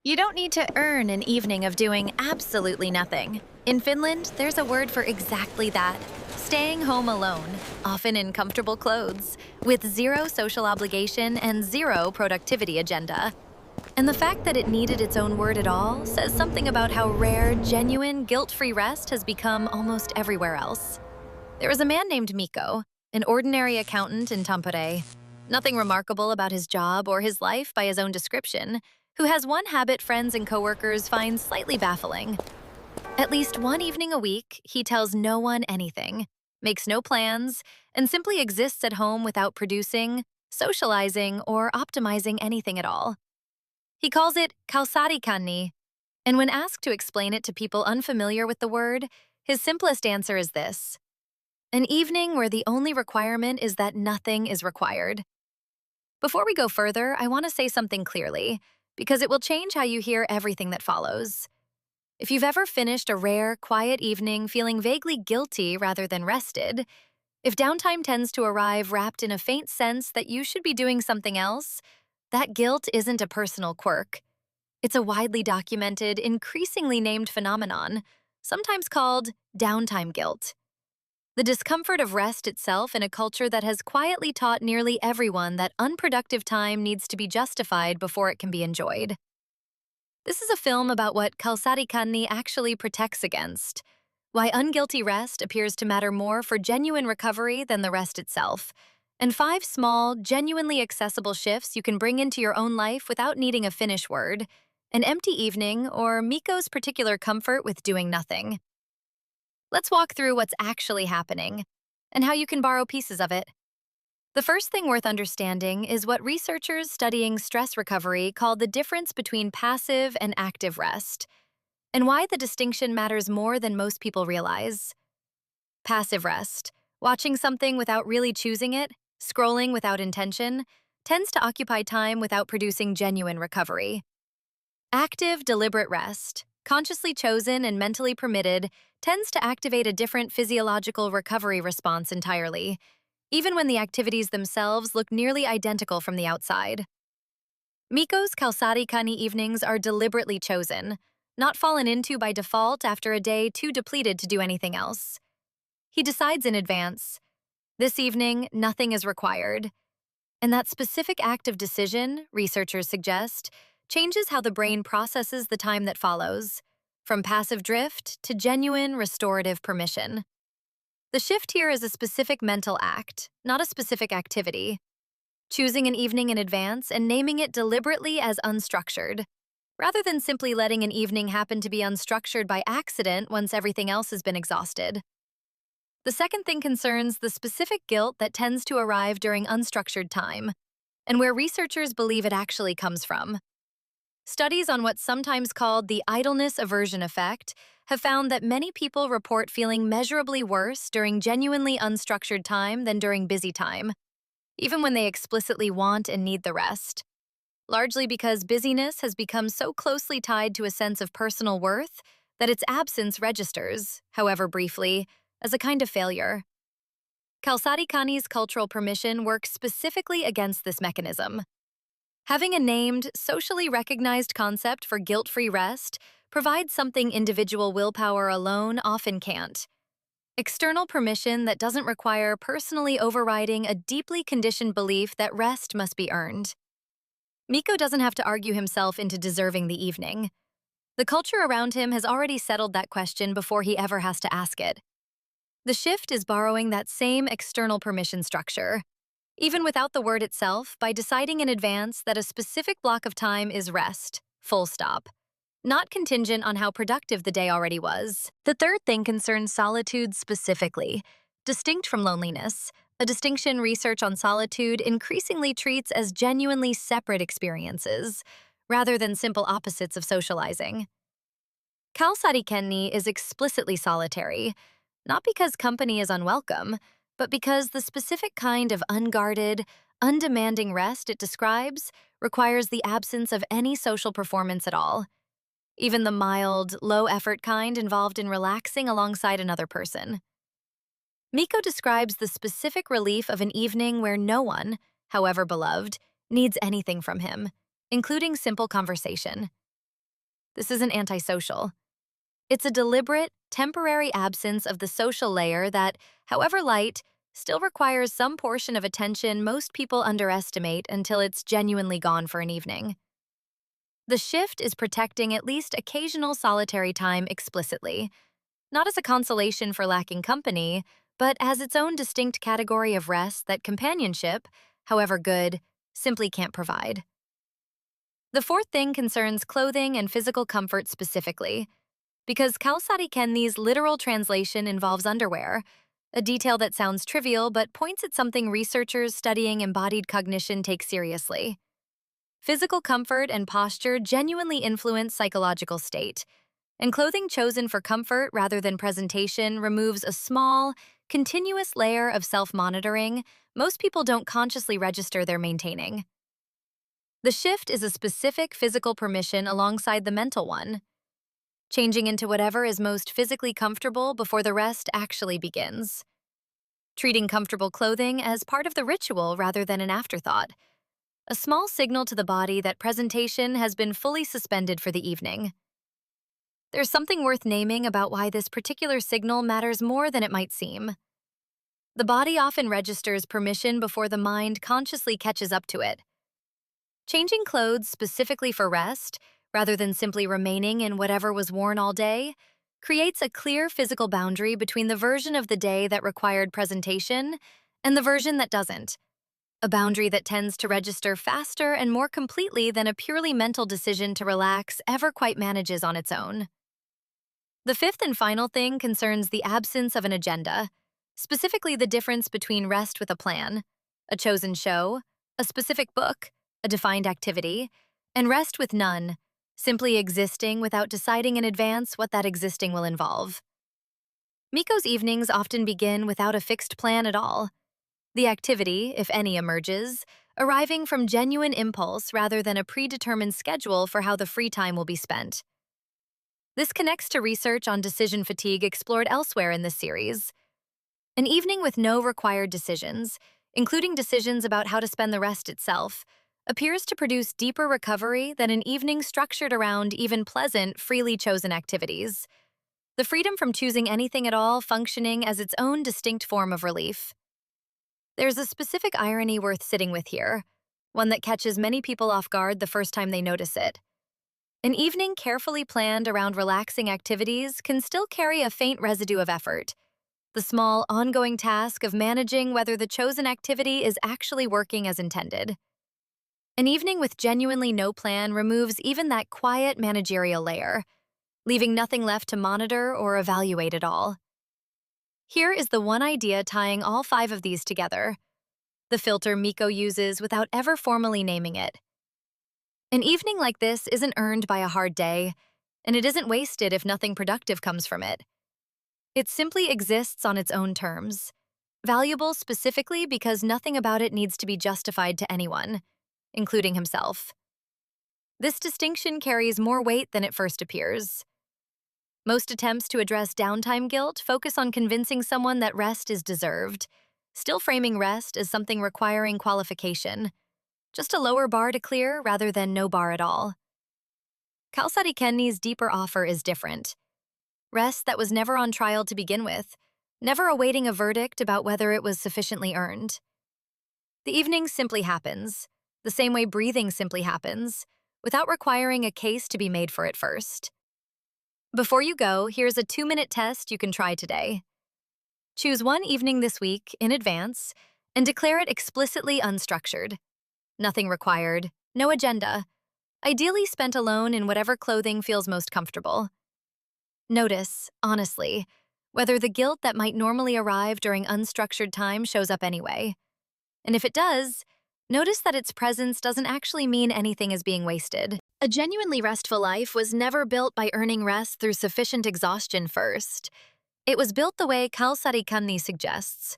You don't need to earn an evening of doing absolutely nothing. In Finland, there's a word for exactly that. Staying home alone, often in comfortable clothes, with zero social obligation and zero productivity agenda. And the fact that it needed its own word at all says something about how rare, genuine, guilt-free rest has become almost everywhere else. There was a man named Mikko, an ordinary accountant in Tampere. Nothing remarkable about his job or his life by his own description, who has one habit friends and coworkers find slightly baffling. At least one evening a week, he tells no one anything, makes no plans, and simply exists at home without producing, socializing, or optimizing anything at all. He calls it kalsarikänni, and when asked to explain it to people unfamiliar with the word, his simplest answer is this: an evening where the only requirement is that nothing is required. Before we go further, I want to say something clearly, because it will change how you hear everything that follows. If you've ever finished a rare, quiet evening feeling vaguely guilty rather than rested, if downtime tends to arrive wrapped in a faint sense that you should be doing something else, that guilt isn't a personal quirk. It's a widely documented, increasingly named phenomenon, sometimes called downtime guilt. The discomfort of rest itself in a culture that has quietly taught nearly everyone that unproductive time needs to be justified before it can be enjoyed. This is a film about what kalsarikänni actually protects against, why unguilty rest appears to matter more for genuine recovery than the rest itself, and 5 small, genuinely accessible shifts you can bring into your own life without needing a finish word, an empty evening, or Mikko's particular comfort with doing nothing. Let's walk through what's actually happening and how you can borrow pieces of it. The first thing worth understanding is what researchers studying stress recovery call the difference between passive and active rest, and why the distinction matters more than most people realize. Passive rest, watching something without really choosing it, scrolling without intention, tends to occupy time without producing genuine recovery. Active, deliberate rest, consciously chosen and mentally permitted, tends to activate a different physiological recovery response entirely, even when the activities themselves look nearly identical from the outside. Mikko's kalsarikänni evenings are deliberately chosen, not fallen into by default after a day too depleted to do anything else. He decides in advance, this evening, nothing is required. And that specific act of decision, researchers suggest, changes how the brain processes the time that follows, from passive drift to genuine restorative permission. The shift here is a specific mental act, not a specific activity. Choosing an evening in advance and naming it deliberately as unstructured, rather than simply letting an evening happen to be unstructured by accident once everything else has been exhausted. The second thing concerns the specific guilt that tends to arrive during unstructured time, and where researchers believe it actually comes from. Studies on what's sometimes called the idleness aversion effect have found that many people report feeling measurably worse during genuinely unstructured time than during busy time, even when they explicitly want and need the rest. Largely because busyness has become so closely tied to a sense of personal worth that its absence registers, however briefly, as a kind of failure. Kalsarikänni's cultural permission works specifically against this mechanism. Having a named, socially recognized concept for guilt-free rest provides something individual willpower alone often can't: external permission that doesn't require personally overriding a deeply conditioned belief that rest must be earned. Mikko doesn't have to argue himself into deserving the evening. The culture around him has already settled that question before he ever has to ask it. The shift is borrowing that same external permission structure, even without the word itself, by deciding in advance that a specific block of time is rest, full stop, not contingent on how productive the day already was. The third thing concerns solitude specifically, distinct from loneliness, a distinction research on solitude increasingly treats as genuinely separate experiences, rather than simple opposites of socializing. Kalsarikänni is explicitly solitary, not because company is unwelcome, but because the specific kind of unguarded, undemanding rest it describes requires the absence of any social performance at all, even the mild, low-effort kind involved in relaxing alongside another person. Mikko describes the specific relief of an evening where no one, however beloved, needs anything from him, including simple conversation. This isn't antisocial. It's a deliberate, temporary absence of the social layer that, however light, still requires some portion of attention most people underestimate until it's genuinely gone for an evening. The shift is protecting at least occasional solitary time explicitly, not as a consolation for lacking company, but as its own distinct category of rest that companionship, however good, simply can't provide. The fourth thing concerns clothing and physical comfort specifically, because kalsarikänni's literal translation involves underwear, a detail that sounds trivial but points at something researchers studying embodied cognition take seriously. Physical comfort and posture genuinely influence psychological state, and clothing chosen for comfort rather than presentation removes a small, continuous layer of self-monitoring most people don't consciously register they're maintaining. The shift is a specific physical permission alongside the mental one, changing into whatever is most physically comfortable before the rest actually begins. Treating comfortable clothing as part of the ritual rather than an afterthought, a small signal to the body that presentation has been fully suspended for the evening. There's something worth naming about why this particular signal matters more than it might seem. The body often registers permission before the mind consciously catches up to it. Changing clothes specifically for rest, rather than simply remaining in whatever was worn all day, creates a clear physical boundary between the version of the day that required presentation and the version that doesn't, a boundary that tends to register faster and more completely than a purely mental decision to relax ever quite manages on its own. The fifth and final thing concerns the absence of an agenda, specifically the difference between rest with a plan, a chosen show, a specific book, a defined activity, and rest with none, simply existing without deciding in advance what that existing will involve. Mikko's evenings often begin without a fixed plan at all. The activity, if any, emerges, arriving from genuine impulse rather than a predetermined schedule for how the free time will be spent. This connects to research on decision fatigue explored elsewhere in this series. An evening with no required decisions, including decisions about how to spend the rest itself, appears to produce deeper recovery than an evening structured around even pleasant, freely chosen activities. The freedom from choosing anything at all functioning as its own distinct form of relief. There's a specific irony worth sitting with here, one that catches many people off guard the first time they notice it. An evening carefully planned around relaxing activities can still carry a faint residue of effort, the small, ongoing task of managing whether the chosen activity is actually working as intended. An evening with genuinely no plan removes even that quiet managerial layer, leaving nothing left to monitor or evaluate at all. Here is the one idea tying all five of these together, the filter Mikko uses without ever formally naming it. An evening like this isn't earned by a hard day, and it isn't wasted if nothing productive comes from it. It simply exists on its own terms, valuable specifically because nothing about it needs to be justified to anyone, including himself. This distinction carries more weight than it first appears. Most attempts to address downtime guilt focus on convincing someone that rest is deserved, still framing rest as something requiring qualification, just a lower bar to clear rather than no bar at all. Kalsarikänni's deeper offer is different. Rest that was never on trial to begin with, never awaiting a verdict about whether it was sufficiently earned. The evening simply happens, the same way breathing simply happens, without requiring a case to be made for it first. Before you go, here's a 2-minute test you can try today. Choose one evening this week in advance and declare it explicitly unstructured. Nothing required, no agenda, ideally spent alone in whatever clothing feels most comfortable. Notice, honestly, whether the guilt that might normally arrive during unstructured time shows up anyway. And if it does, notice that its presence doesn't actually mean anything is being wasted. A genuinely restful life was never built by earning rest through sufficient exhaustion first. It was built the way kalsarikänni suggests,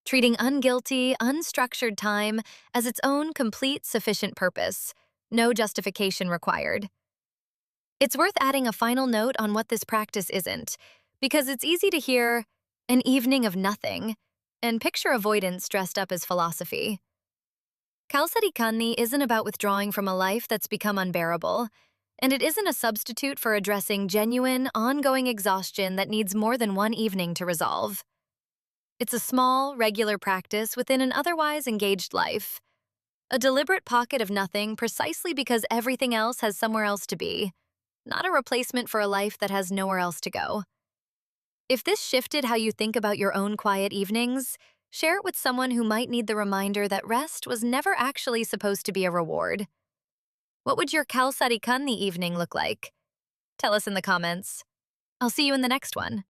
treating unguilty, unstructured time as its own complete, sufficient purpose, no justification required. It's worth adding a final note on what this practice isn't, because it's easy to hear an evening of nothing and picture avoidance dressed up as philosophy. Kalsarikänni isn't about withdrawing from a life that's become unbearable. And it isn't a substitute for addressing genuine, ongoing exhaustion that needs more than one evening to resolve. It's a small, regular practice within an otherwise engaged life. A deliberate pocket of nothing precisely because everything else has somewhere else to be, not a replacement for a life that has nowhere else to go. If this shifted how you think about your own quiet evenings, share it with someone who might need the reminder that rest was never actually supposed to be a reward. What would your kalsarikänni evening look like? Tell us in the comments. I'll see you in the next one.